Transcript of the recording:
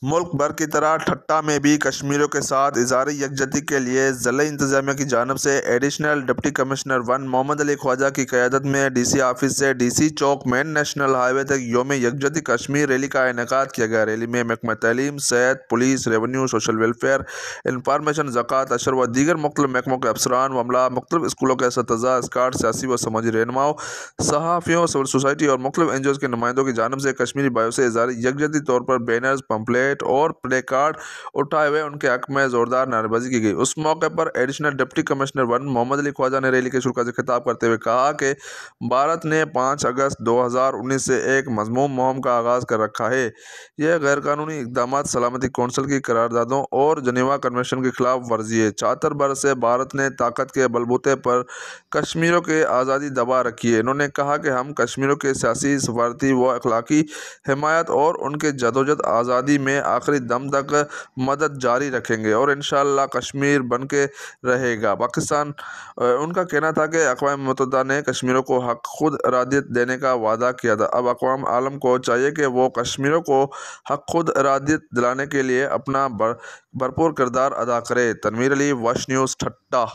ملک بھر کی طرح ٹھٹہ میں بھی کشمیریوں کے ساتھ اظہار یکجہتی کے لیے ضلعی انتظامیہ کی جانب سے ایڈیشنل ڈپٹی کمشنر 1 محمد علی خواجہ کی قیادت میں ڈی سی آفس سے ڈی سی چوک مین نیشنل ہائی وے تک یوم یکجہتی کشمیر ریلی کا انعقاد کیا گیا۔ ریلی میں محکمہ تعلیم، صحت، police, revenue, social welfare, information, زکوٰۃ، اشر و دیگر مختلف محکموں کے افسران و عملہ، مختلف اسکولوں کے اساتذہ، اسکاٹ، سیاسی و سماجی رہنماؤں، صحافیوں، سول سوسائٹی اور مختلف این جی اوز کے نمائندوں کی جانب سے کشمیری بھائیوں سے اظہار یکجہتی طور پر بینرز، پمفلیٹ اور پلے کارڈ اٹھائے ہوئے ان کے حق میں زوردار نعرے بازی کی گئی۔ اس موقع پر ایڈیشنل ڈپٹی کمشنر 1 محمد علی خواجہ نے ریلی کے شرکاء سے خطاب کرتے ہوئے کہا کہ بھارت نے 5 اگست 2019 سے ایک مذموم مہم کا آغاز کر رکھا ہے۔ یہ غیر قانونی اقدامات سلامتی کونسل کی قراردادوں اور جنیوا کنونشن کی خلاف ورزی ہے۔ 74 برس سے بھارت نے طاقت کے بل بوتے پر کشمیریوں کی آزادی دبا رکھی ہے۔ انہوں نے کہا کہ ہم کشمیریوں کے سیاسی، سفارتی و اخلاقی حمایت اور ان کے جدوجہد آزادی میں آخری دم تک مدد جاری رکھیں گے اور انشاءاللہ کشمیر بن کے رہے گا۔ ان کا کہنا تھا کہ اقوام متحدہ نے کشمیریوں کو حق خود ارادیت دینے کا وعدہ کیا تھا۔ اب اقوام عالم کو چاہیے کہ وہ کشمیریوں کو حق خود ارادیت دلانے کے لیے اپنا بھرپور کردار ادا کرے۔ تنویر علی، وش نیوز، ٹھٹہ۔